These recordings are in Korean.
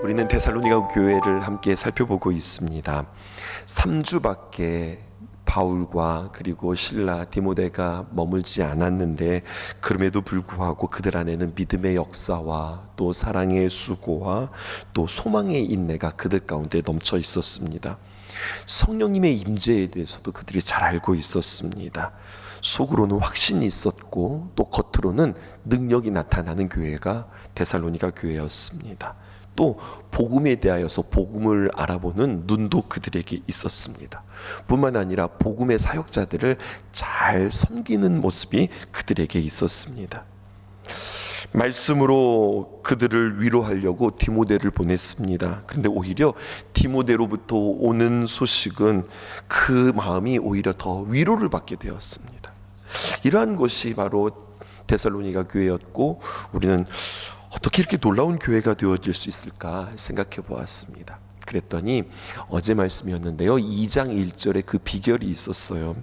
우리는 데살로니가 교회를 함께 살펴보고 있습니다. 3주밖에 바울과 그리고 실라, 디모데가 머물지 않았는데 그럼에도 불구하고 그들 안에는 믿음의 역사와 또 사랑의 수고와 또 소망의 인내가 그들 가운데 넘쳐 있었습니다. 성령님의 임재에 대해서도 그들이 잘 알고 있었습니다. 속으로는 확신이 있었고 또 겉으로는 능력이 나타나는 교회가 데살로니가 교회였습니다. 또 복음에 대하여서 복음을 알아보는 눈도 그들에게 있었습니다. 뿐만 아니라 복음의 사역자들을 잘 섬기는 모습이 그들에게 있었습니다. 말씀으로 그들을 위로하려고 디모데를 보냈습니다. 그런데 오히려 디모데로부터 오는 소식은 그 마음이 오히려 더 위로를 받게 되었습니다. 이러한 것이 바로 데살로니가 교회였고, 우리는 어떻게 이렇게 놀라운 교회가 되어질 수 있을까 생각해 보았습니다. 그랬더니 어제 말씀이었는데요, 2장 1절에 그 비결이 있었어요.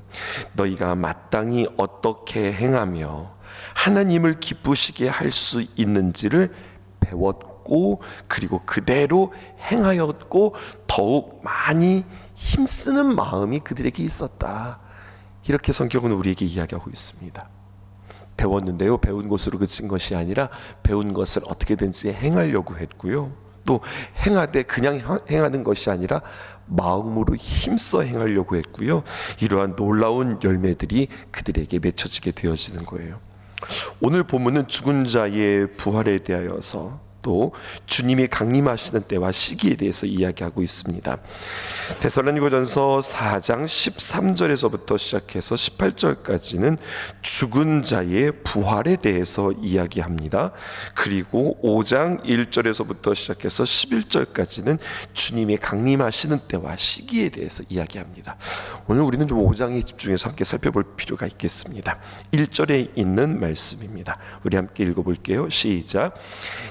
너희가 마땅히 어떻게 행하며 하나님을 기쁘시게 할 수 있는지를 배웠고, 그리고 그대로 행하였고, 더욱 많이 힘쓰는 마음이 그들에게 있었다. 이렇게 성경은 우리에게 이야기하고 있습니다. 배웠는데요, 배운 것으로 그친 것이 아니라 배운 것을 어떻게든지 행하려고 했고요, 또 행하되 그냥 행하는 것이 아니라 마음으로 힘써 행하려고 했고요, 이러한 놀라운 열매들이 그들에게 맺혀지게 되어지는 거예요. 오늘 본문은 죽은 자의 부활에 대하여서 또 주님이 강림하시는 때와 시기에 대해서 이야기하고 있습니다. 데살로니가전서 4장 13절에서부터 시작해서 18절까지는 죽은 자의 부활에 대해서 이야기합니다. 그리고 5장 1절에서부터 시작해서 11절까지는 주님이 강림하시는 때와 시기에 대해서 이야기합니다. 오늘 우리는 좀 5장에 집중해서 함께 살펴볼 필요가 있겠습니다. 1절에 있는 말씀입니다. 우리 함께 읽어볼게요. 시작.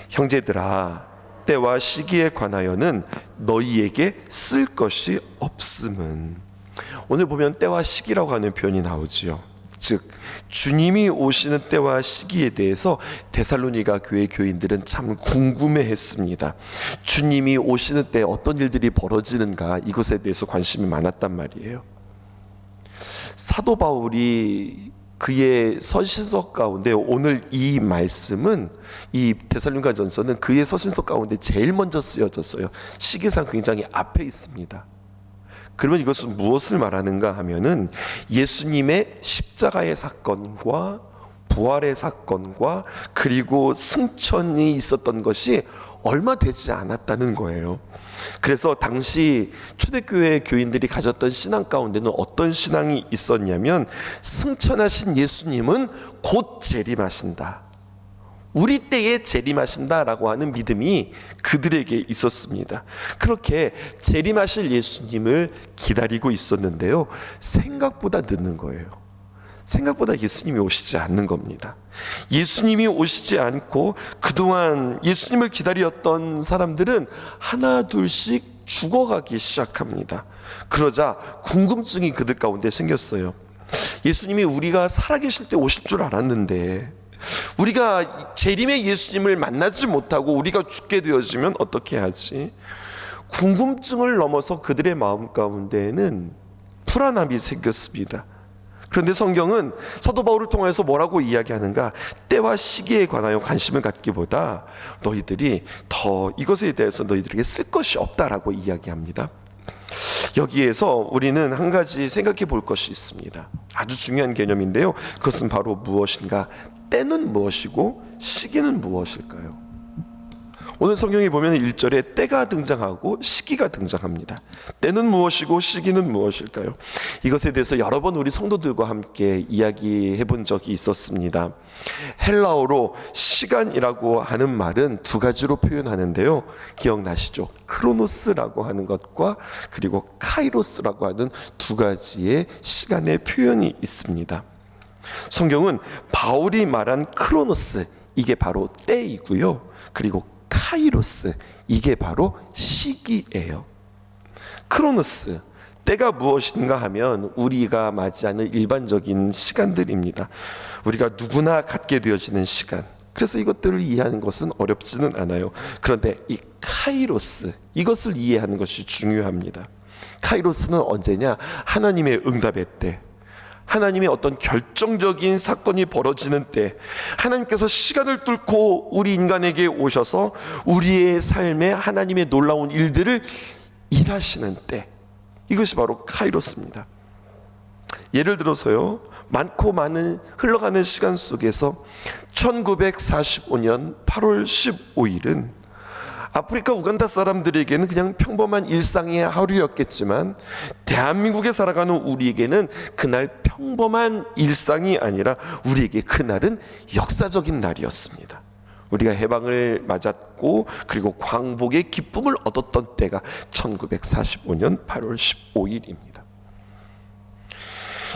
형제들아, 때와 시기에 관하여는 너희에게 쓸 것이 없음은. 오늘 보면 때와 시기라고 하는 표현이 나오지요. 즉 주님이 오시는 때와 시기에 대해서 데살로니가 교회 교인들은 참 궁금해했습니다. 주님이 오시는 때 어떤 일들이 벌어지는가, 이것에 대해서 관심이 많았단 말이에요. 사도 바울이 그의 서신서 가운데, 오늘 이 말씀은, 이 데살로니가전서는 그의 서신서 가운데 제일 먼저 쓰여졌어요. 시기상 굉장히 앞에 있습니다. 그러면 이것은 무엇을 말하는가 하면은 예수님의 십자가의 사건과 부활의 사건과 그리고 승천이 있었던 것이 얼마 되지 않았다는 거예요. 그래서 당시 초대교회 교인들이 가졌던 신앙 가운데는 어떤 신앙이 있었냐면, 승천하신 예수님은 곧 재림하신다, 우리 때에 재림하신다라고 하는 믿음이 그들에게 있었습니다. 그렇게 재림하실 예수님을 기다리고 있었는데요, 생각보다 늦는 거예요. 생각보다 예수님이 오시지 않는 겁니다. 예수님이 오시지 않고 그동안 예수님을 기다렸던 사람들은 하나 둘씩 죽어가기 시작합니다. 그러자 궁금증이 그들 가운데 생겼어요. 예수님이 우리가 살아계실 때 오실 줄 알았는데, 우리가 재림의 예수님을 만나지 못하고 우리가 죽게 되어지면 어떻게 하지? 궁금증을 넘어서 그들의 마음 가운데에는 불안함이 생겼습니다. 그런데 성경은 사도 바울을 통해서 뭐라고 이야기하는가? 때와 시기에 관하여 관심을 갖기보다 너희들이 더 이것에 대해서 너희들에게 쓸 것이 없다라고 이야기합니다. 여기에서 우리는 한 가지 생각해 볼 것이 있습니다. 아주 중요한 개념인데요, 그것은 바로 무엇인가? 때는 무엇이고 시기는 무엇일까요? 오늘 성경에 보면 1절에 때가 등장하고 시기가 등장합니다. 때는 무엇이고 시기는 무엇일까요? 이것에 대해서 여러 번 우리 성도들과 함께 이야기해 본 적이 있었습니다. 헬라어로 시간이라고 하는 말은 두 가지로 표현하는데요, 기억나시죠? 크로노스라고 하는 것과 그리고 카이로스라고 하는 두 가지의 시간의 표현이 있습니다. 성경은 바울이 말한 크로노스, 이게 바로 때이고요, 그리고 카이로스, 이게 바로 시기예요. 크로노스, 때가 무엇인가 하면 우리가 맞이하는 일반적인 시간들입니다. 우리가 누구나 갖게 되어지는 시간, 그래서 이것들을 이해하는 것은 어렵지는 않아요. 그런데 이 카이로스, 이것을 이해하는 것이 중요합니다. 카이로스는 언제냐? 하나님의 응답의 때, 하나님의 어떤 결정적인 사건이 벌어지는 때, 하나님께서 시간을 뚫고 우리 인간에게 오셔서 우리의 삶에 하나님의 놀라운 일들을 일하시는 때, 이것이 바로 카이로스입니다. 예를 들어서요, 많고 많은 흘러가는 시간 속에서 1945년 8월 15일은 아프리카 우간다 사람들에게는 그냥 평범한 일상의 하루였겠지만, 대한민국에 살아가는 우리에게는 그날 평범한 일상이 아니라 우리에게 그날은 역사적인 날이었습니다. 우리가 해방을 맞았고 그리고 광복의 기쁨을 얻었던 때가 1945년 8월 15일입니다.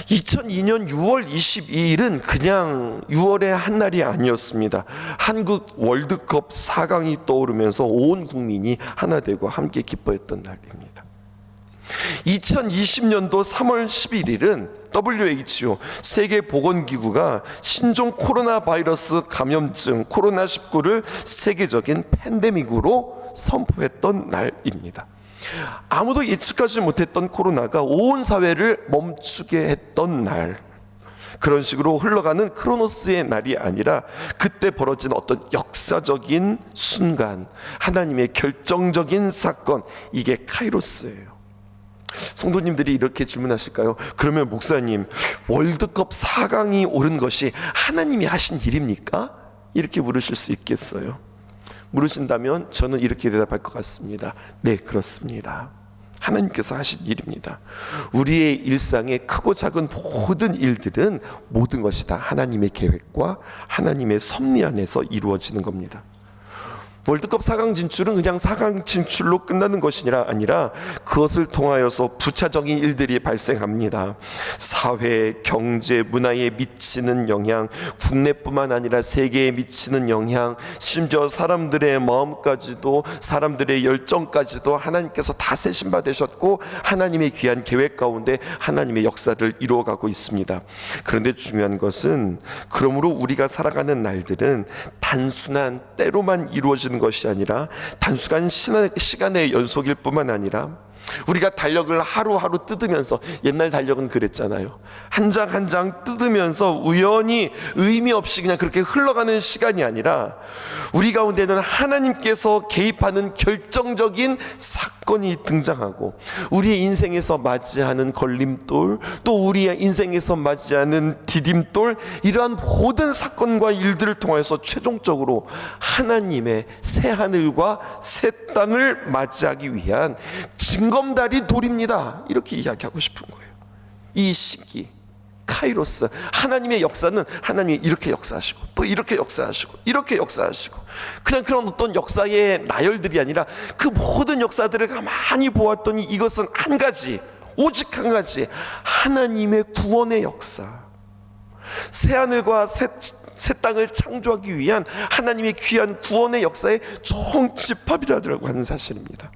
2002년 6월 22일은 그냥 6월의 한 날이 아니었습니다. 한국 월드컵 4강이 떠오르면서 온 국민이 하나 되고 함께 기뻐했던 날입니다. 2020년도 3월 11일은 WHO 세계보건기구가 신종 코로나 바이러스 감염증 코로나19를 세계적인 팬데믹으로 선포했던 날입니다. 아무도 예측하지 못했던 코로나가 온 사회를 멈추게 했던 날, 그런 식으로 흘러가는 크로노스의 날이 아니라 그때 벌어진 어떤 역사적인 순간, 하나님의 결정적인 사건, 이게 카이로스예요. 성도님들이 이렇게 질문하실까요? 그러면 목사님, 월드컵 4강이 오른 것이 하나님이 하신 일입니까? 이렇게 물으실 수 있겠어요? 물으신다면 저는 이렇게 대답할 것 같습니다. 네, 그렇습니다. 하나님께서 하신 일입니다. 우리의 일상의 크고 작은 모든 일들은 모든 것이 다 하나님의 계획과 하나님의 섭리 안에서 이루어지는 겁니다. 월드컵 4강 진출은 그냥 4강 진출로 끝나는 것이 아니라 그것을 통하여서 부차적인 일들이 발생합니다. 사회, 경제, 문화에 미치는 영향, 국내뿐만 아니라 세계에 미치는 영향, 심지어 사람들의 마음까지도, 사람들의 열정까지도 하나님께서 다 세심받으셨고 하나님의 귀한 계획 가운데 하나님의 역사를 이루어가고 있습니다. 그런데 중요한 것은, 그러므로 우리가 살아가는 날들은 단순한 때로만 이루어지는 것이 아니라 단순한 시간의 연속일 뿐만 아니라 우리가 달력을 하루하루 뜯으면서, 옛날 달력은 그랬잖아요. 한 장 한 장 뜯으면서 우연히 의미 없이 그냥 그렇게 흘러가는 시간이 아니라 우리 가운데는 하나님께서 개입하는 결정적인 사건이 등장하고 우리의 인생에서 맞이하는 걸림돌, 또 우리의 인생에서 맞이하는 디딤돌, 이러한 모든 사건과 일들을 통해서 최종적으로 하나님의 새 하늘과 새 땅을 맞이하기 위한 징검다리 돌입니다. 이렇게 이야기하고 싶은 거예요. 이 시기, 카이로스, 하나님의 역사는 하나님이 이렇게 역사하시고 또 이렇게 역사하시고 이렇게 역사하시고, 그냥 그런 어떤 역사의 나열들이 아니라 그 모든 역사들을 가만히 보았더니 이것은 한 가지, 오직 한 가지, 하나님의 구원의 역사, 새하늘과 새 땅을 창조하기 위한 하나님의 귀한 구원의 역사의 총집합이라고 하는 사실입니다.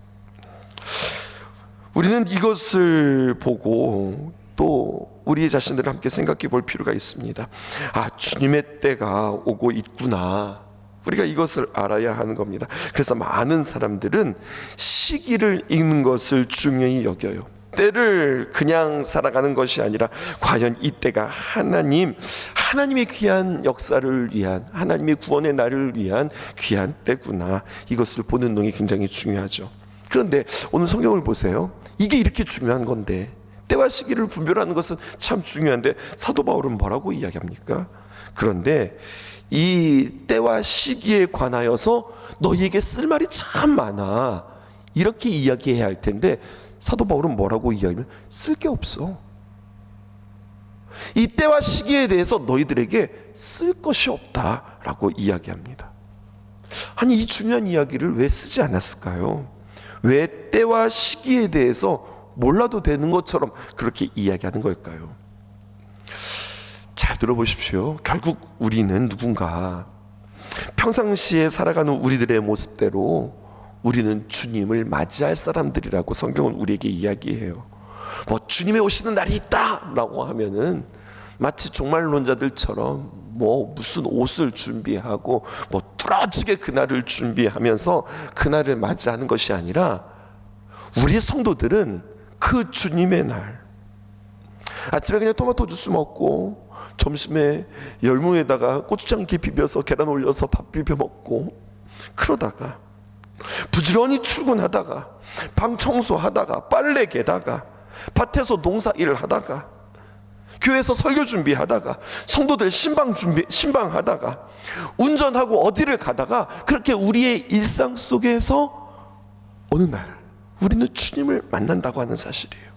우리는 이것을 보고 또 우리 자신들을 함께 생각해 볼 필요가 있습니다. 아, 주님의 때가 오고 있구나. 우리가 이것을 알아야 하는 겁니다. 그래서 많은 사람들은 시기를 읽는 것을 중요히 여겨요. 때를 그냥 살아가는 것이 아니라 과연 이 때가 하나님의 귀한 역사를 위한, 하나님의 구원의 날을 위한 귀한 때구나, 이것을 보는 눈이 굉장히 중요하죠. 그런데 오늘 성경을 보세요. 이게 이렇게 중요한 건데, 때와 시기를 분별하는 것은 참 중요한데 사도 바울은 뭐라고 이야기합니까? 그런데 이 때와 시기에 관하여서 너희에게 쓸 말이 참 많아, 이렇게 이야기해야 할 텐데 사도 바울은 뭐라고 이야기하면, 쓸 게 없어. 이 때와 시기에 대해서 너희들에게 쓸 것이 없다라고 이야기합니다. 아니, 이 중요한 이야기를 왜 쓰지 않았을까요? 왜 때와 시기에 대해서 몰라도 되는 것처럼 그렇게 이야기하는 걸까요? 잘 들어보십시오. 결국 우리는 누군가 평상시에 살아가는 우리들의 모습대로 우리는 주님을 맞이할 사람들이라고 성경은 우리에게 이야기해요. 뭐 주님의 오시는 날이 있다 라고 하면은 마치 종말론자들처럼 무슨 옷을 준비하고 뚫어지게 그날을 준비하면서 그날을 맞이하는 것이 아니라 우리 성도들은 그 주님의 날, 아침에 그냥 토마토 주스 먹고 점심에 열무에다가 고추장 이렇게 비벼서 계란 올려서 밥 비벼 먹고, 그러다가 부지런히 출근하다가 방 청소하다가 빨래 개다가 밭에서 농사 일을 하다가 교회에서 설교 준비하다가 성도들 신방하다가 운전하고 어디를 가다가, 그렇게 우리의 일상 속에서 어느 날 우리는 주님을 만난다고 하는 사실이에요.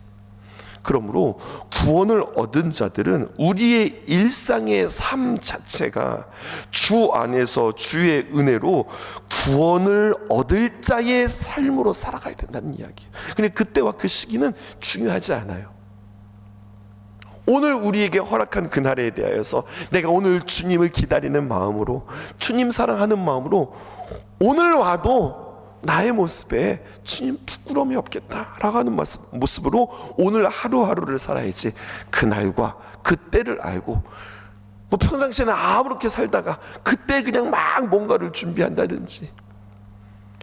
그러므로 구원을 얻은 자들은 우리의 일상의 삶 자체가 주 안에서 주의 은혜로 구원을 얻을 자의 삶으로 살아가야 된다는 이야기예요. 근데 그때와 그 시기는 중요하지 않아요. 오늘 우리에게 허락한 그날에 대하여서 내가 오늘 주님을 기다리는 마음으로, 주님 사랑하는 마음으로 오늘 와도 나의 모습에 주님 부끄러움이 없겠다라고 하는 모습으로 오늘 하루하루를 살아야지, 그날과 그때를 알고 평상시에는 아무렇게 살다가 그때 그냥 막 뭔가를 준비한다든지,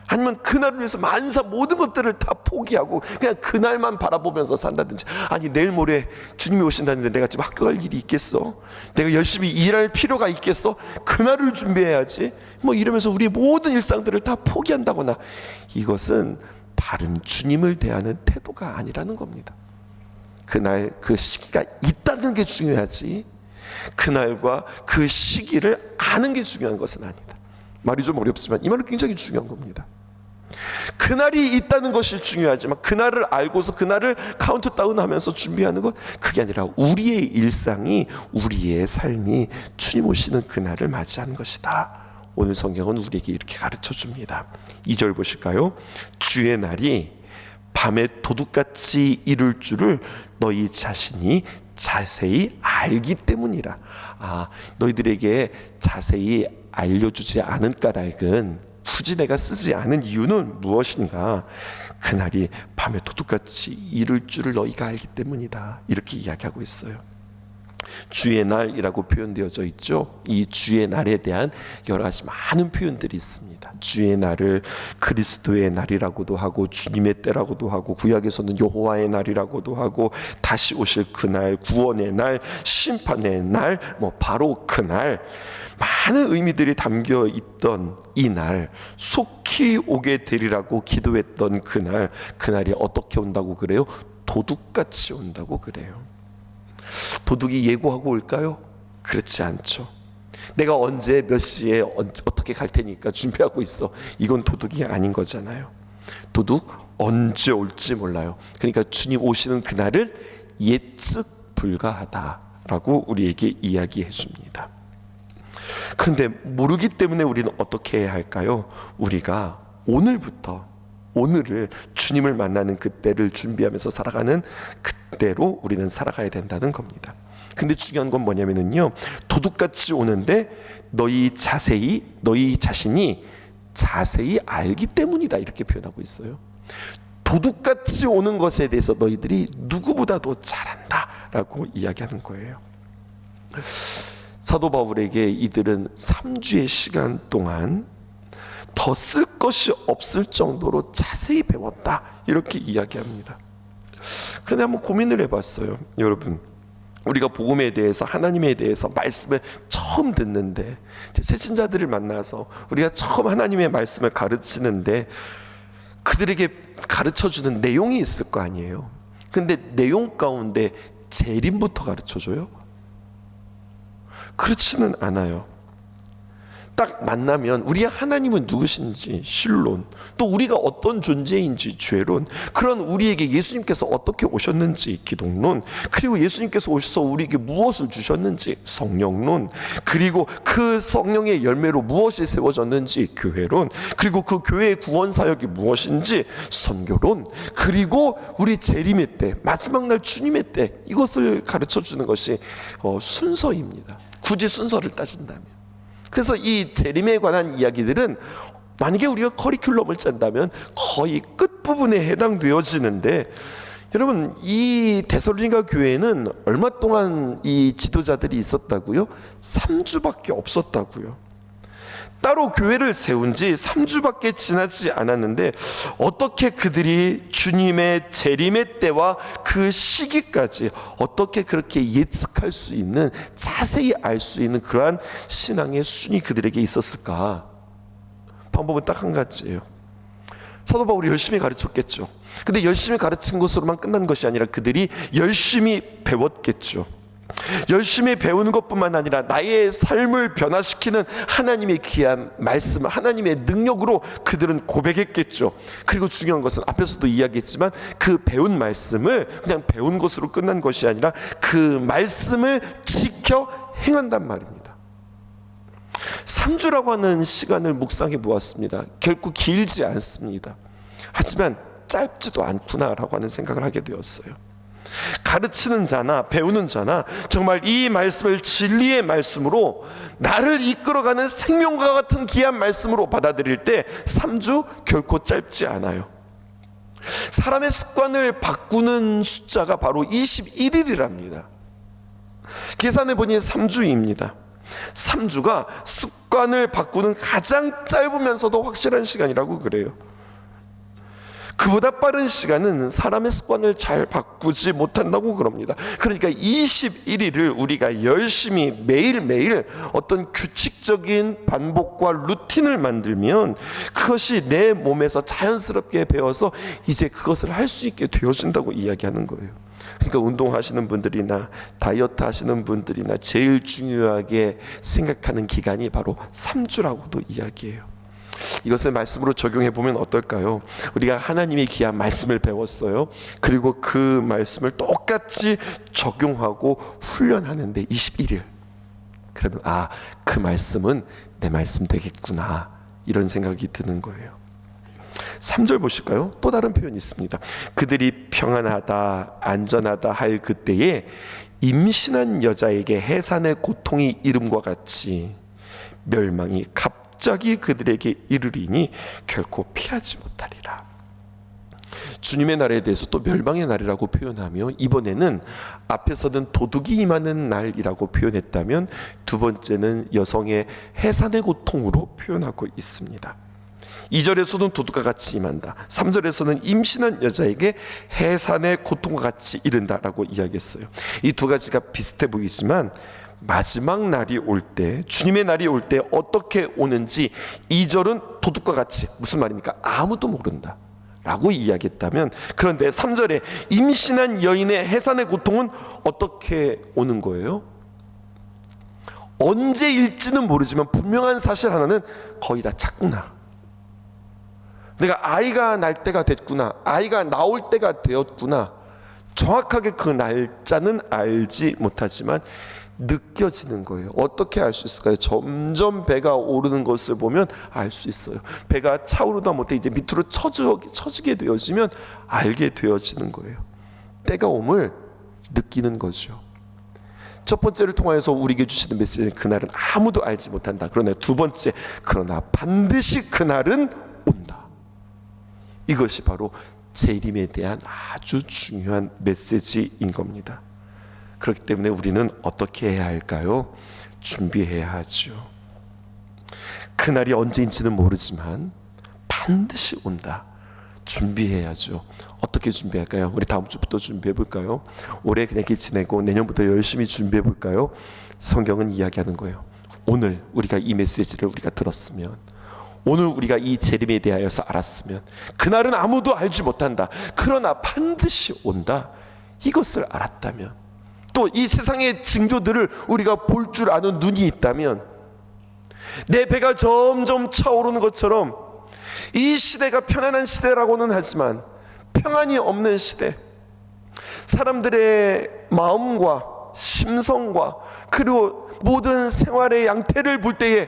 아니면 그날을 위해서 만사 모든 것들을 다 포기하고 그냥 그날만 바라보면서 산다든지, 아니 내일 모레 주님이 오신다는데 내가 지금 학교 갈 일이 있겠어? 내가 열심히 일할 필요가 있겠어? 그날을 준비해야지 이러면서 우리 모든 일상들을 다 포기한다거나, 이것은 바른 주님을 대하는 태도가 아니라는 겁니다. 그날 그 시기가 있다는 게 중요하지, 그날과 그 시기를 아는 게 중요한 것은 아니다. 말이 좀 어렵지만 이 말은 굉장히 중요한 겁니다. 그날이 있다는 것이 중요하지만 그날을 알고서 그날을 카운트다운하면서 준비하는 것, 그게 아니라 우리의 일상이, 우리의 삶이 주님 오시는 그날을 맞이하는 것이다. 오늘 성경은 우리에게 이렇게 가르쳐 줍니다. 2절 보실까요? 주의 날이 밤에 도둑같이 이룰 줄을 너희 자신이 자세히 알기 때문이라. 너희들에게 자세히 알려주지 않은 까닭은, 굳이 내가 쓰지 않은 이유는 무엇인가? 그날이 밤에 도둑같이 이룰 줄을 너희가 알기 때문이다. 이렇게 이야기하고 있어요. 주의 날이라고 표현되어져 있죠. 이 주의 날에 대한 여러 가지 많은 표현들이 있습니다. 주의 날을 그리스도의 날이라고도 하고, 주님의 때라고도 하고, 구약에서는 여호와의 날이라고도 하고, 다시 오실 그날, 구원의 날, 심판의 날, 바로 그날, 많은 의미들이 담겨 있던 이 날, 속히 오게 되리라고 기도했던 그날, 그날이 어떻게 온다고 그래요? 도둑같이 온다고 그래요. 도둑이 예고하고 올까요? 그렇지 않죠. 내가 언제 몇 시에 어떻게 갈 테니까 준비하고 있어, 이건 도둑이 아닌 거잖아요. 도둑 언제 올지 몰라요. 그러니까 주님 오시는 그날을 예측 불가하다라고 우리에게 이야기해 줍니다. 그런데 모르기 때문에 우리는 어떻게 해야 할까요? 우리가 오늘부터, 오늘을 주님을 만나는 그때를 준비하면서 살아가는 그때로 우리는 살아가야 된다는 겁니다. 근데 중요한 건 뭐냐면요, 도둑같이 오는데 너희 자신이 자세히 알기 때문이다, 이렇게 표현하고 있어요. 도둑같이 오는 것에 대해서 너희들이 누구보다도 잘 안다라고 이야기하는 거예요. 사도 바울에게 이들은 3주의 시간 동안 더 쓸 것이 없을 정도로 자세히 배웠다, 이렇게 이야기합니다. 그런데 한번 고민을 해봤어요. 여러분, 우리가 복음에 대해서, 하나님에 대해서 말씀을 처음 듣는데, 새신자들을 만나서 우리가 처음 하나님의 말씀을 가르치는데 그들에게 가르쳐주는 내용이 있을 거 아니에요. 근데 내용 가운데 재림부터 가르쳐줘요? 그렇지는 않아요. 딱 만나면 우리의 하나님은 누구신지 신론, 또 우리가 어떤 존재인지 죄론, 그런 우리에게 예수님께서 어떻게 오셨는지 기독론, 그리고 예수님께서 오셔서 우리에게 무엇을 주셨는지 성령론, 그리고 그 성령의 열매로 무엇이 세워졌는지 교회론, 그리고 그 교회의 구원 사역이 무엇인지 선교론, 그리고 우리 재림의 때, 마지막 날 주님의 때, 이것을 가르쳐주는 것이 순서입니다. 굳이 순서를 따진다면. 그래서 이 재림에 관한 이야기들은 만약에 우리가 커리큘럼을 짠다면 거의 끝부분에 해당되어지는데, 여러분, 이 데살로니가 교회에는 얼마 동안 이 지도자들이 있었다고요? 3주밖에 없었다고요. 따로 교회를 세운 지 3주밖에 지나지 않았는데 어떻게 그들이 주님의 재림의 때와 그 시기까지 어떻게 그렇게 예측할 수 있는, 자세히 알 수 있는 그러한 신앙의 순이 그들에게 있었을까? 방법은 딱 한 가지예요. 사도 바울이 열심히 가르쳤겠죠. 근데 열심히 가르친 것으로만 끝난 것이 아니라 그들이 열심히 배웠겠죠. 열심히 배우는 것뿐만 아니라 나의 삶을 변화시키는 하나님의 귀한 말씀, 하나님의 능력으로 그들은 고백했겠죠. 그리고 중요한 것은 앞에서도 이야기했지만 그 배운 말씀을 그냥 배운 것으로 끝난 것이 아니라 그 말씀을 지켜 행한단 말입니다. 3주라고 하는 시간을 묵상해 보았습니다. 결코 길지 않습니다. 하지만 짧지도 않구나라고 하는 생각을 하게 되었어요. 가르치는 자나 배우는 자나 정말 이 말씀을 진리의 말씀으로 나를 이끌어가는 생명과 같은 귀한 말씀으로 받아들일 때 3주 결코 짧지 않아요. 사람의 습관을 바꾸는 숫자가 바로 21일이랍니다. 계산해 보니 3주입니다. 3주가 습관을 바꾸는 가장 짧으면서도 확실한 시간이라고 그래요. 그보다 빠른 시간은 사람의 습관을 잘 바꾸지 못한다고 그럽니다. 그러니까 21일을 우리가 열심히 매일매일 어떤 규칙적인 반복과 루틴을 만들면 그것이 내 몸에서 자연스럽게 배워서 이제 그것을 할 수 있게 되어진다고 이야기하는 거예요. 그러니까 운동하시는 분들이나 다이어트 하시는 분들이나 제일 중요하게 생각하는 기간이 바로 3주라고도 이야기해요. 이것을 말씀으로 적용해 보면 어떨까요? 우리가 하나님의 귀한 말씀을 배웠어요. 그리고 그 말씀을 똑같이 적용하고 훈련하는데 21일. 그러면 그 말씀은 내 말씀 되겠구나, 이런 생각이 드는 거예요. 3절 보실까요? 또 다른 표현이 있습니다. 그들이 평안하다 안전하다 할 그때에 임신한 여자에게 해산의 고통이 이름과 같이 멸망이 갑자기 그들에게 이르리니 결코 피하지 못하리라. 주님의 날에 대해서 또 멸망의 날이라고 표현하며 이번에는 앞에서는 도둑이 임하는 날이라고 표현했다면 두 번째는 여성의 해산의 고통으로 표현하고 있습니다. 2절에서는 도둑과 같이 임한다. 3절에서는 임신한 여자에게 해산의 고통과 같이 이른다라고 이야기했어요. 이 두 가지가 비슷해 보이지만 마지막 날이 올 때, 주님의 날이 올 때 어떻게 오는지 2절은 도둑과 같이, 무슨 말입니까? 아무도 모른다 라고 이야기했다면, 그런데 3절에 임신한 여인의 해산의 고통은 어떻게 오는 거예요? 언제일지는 모르지만 분명한 사실 하나는 거의 다 찼구나, 내가 아이가 날 때가 됐구나, 아이가 나올 때가 되었구나, 정확하게 그 날짜는 알지 못하지만 느껴지는 거예요. 어떻게 알 수 있을까요? 점점 배가 오르는 것을 보면 알 수 있어요. 배가 차오르다 못해 이제 밑으로 처지게 되어지면 알게 되어지는 거예요. 때가 옴을 느끼는 거죠. 첫 번째를 통하여서 우리에게 주시는 메시지는 그날은 아무도 알지 못한다. 그러나 두 번째, 그러나 반드시 그날은 온다. 이것이 바로 재림에 대한 아주 중요한 메시지인 겁니다. 그렇기 때문에 우리는 어떻게 해야 할까요? 준비해야 하죠. 그날이 언제인지는 모르지만 반드시 온다. 준비해야죠. 어떻게 준비할까요? 우리 다음 주부터 준비해 볼까요? 올해 그냥 이렇게 지내고 내년부터 열심히 준비해 볼까요? 성경은 이야기하는 거예요. 오늘 우리가 이 메시지를 우리가 들었으면, 오늘 우리가 이 재림에 대하여서 알았으면, 그날은 아무도 알지 못한다, 그러나 반드시 온다, 이것을 알았다면, 또 이 세상의 징조들을 우리가 볼 줄 아는 눈이 있다면, 내 배가 점점 차오르는 것처럼 이 시대가 편안한 시대라고는 하지만 평안이 없는 시대, 사람들의 마음과 심성과 그리고 모든 생활의 양태를 볼 때에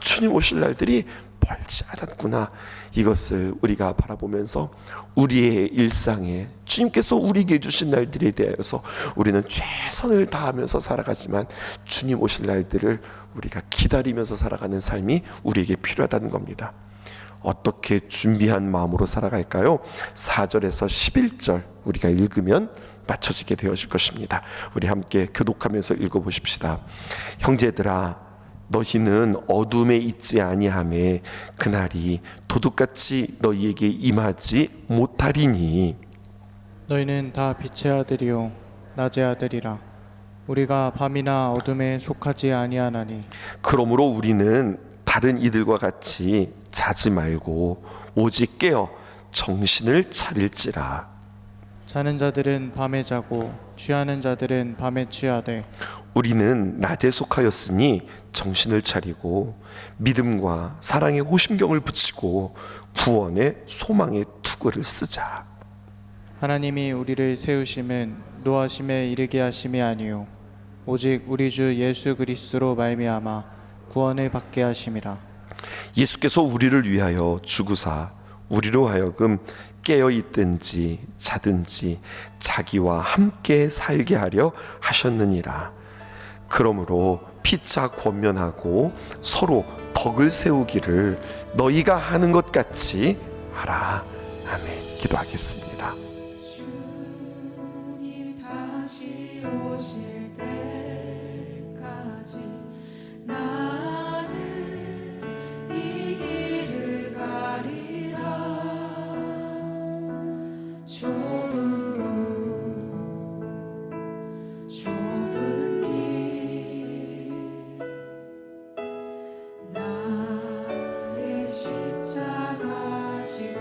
주님 오실 날들이 멀지 않았구나, 이것을 우리가 바라보면서 우리의 일상에 주님께서 우리에게 주신 날들에 대해서 우리는 최선을 다하면서 살아가지만 주님 오실 날들을 우리가 기다리면서 살아가는 삶이 우리에게 필요하다는 겁니다. 어떻게 준비한 마음으로 살아갈까요? 4절에서 11절 우리가 읽으면 맞춰지게 되어질 것입니다. 우리 함께 교독하면서 읽어보십시다. 형제들아, 너희는 어둠에 있지 아니하매 그날이 도둑같이 너희에게 임하지 못하리니. 너희는 다 빛의 아들이요 낮의 아들이라. 우리가 밤이나 어둠에 속하지 아니하나니. 그러므로 우리는 다른 이들과 같이 자지 말고 오직 깨어 정신을 차릴지라. 자는 자들은 밤에 자고 취하는 자들은 밤에 취하되 우리는 낮에 속하였으니 정신을 차리고 믿음과 사랑의 호심경을 붙이고 구원의 소망의 투구를 쓰자. 하나님이 우리를 세우심은 노하심에 이르게 하심이 아니요 오직 우리 주 예수 그리스도로 말미암아 구원을 받게 하심이라. 예수께서 우리를 위하여 죽으사 우리로 하여금 깨어 있든지 자든지 자기와 함께 살게 하려 하셨느니라. 그러므로 피차 권면하고 서로 덕을 세우기를 너희가 하는 것 같이 하라. 아멘. 기도하겠습니다. 주님 다시 오실 때까지 나는 이 길을 가리라. 좁은 문 좁은 길 나의 십자가 지고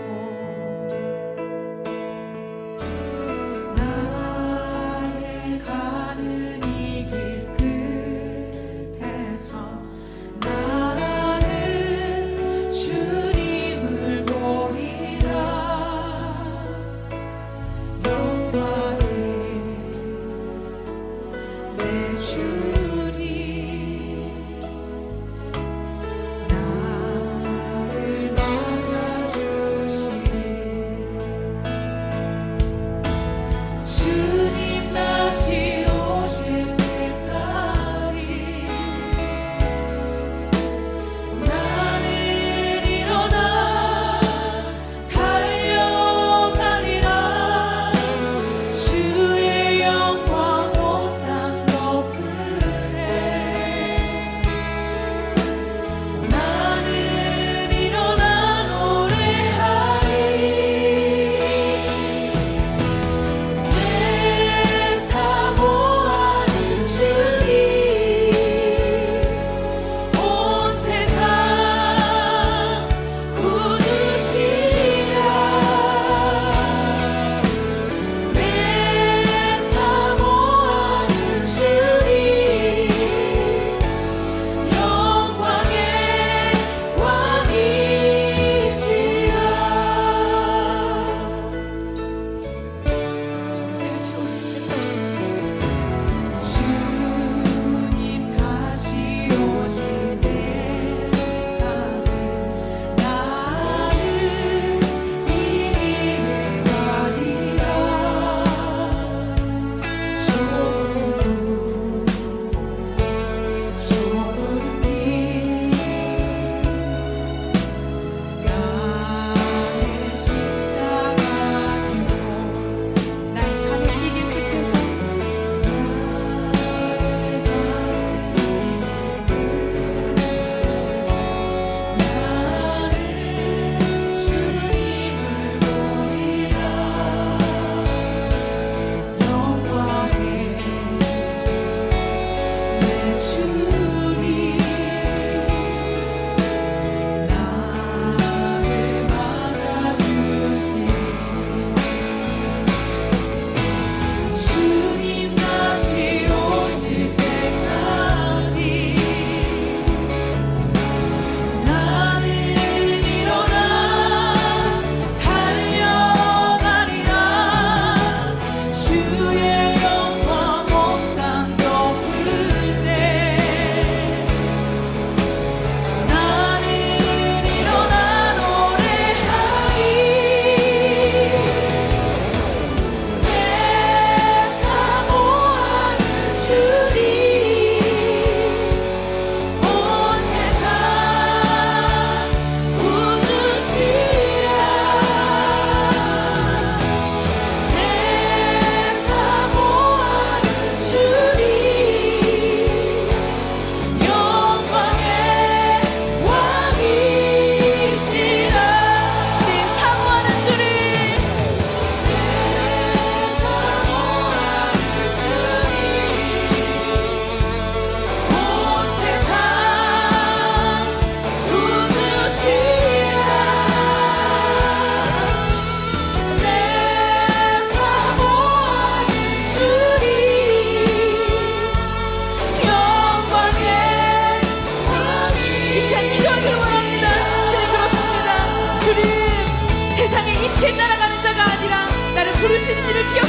길을 기억하시고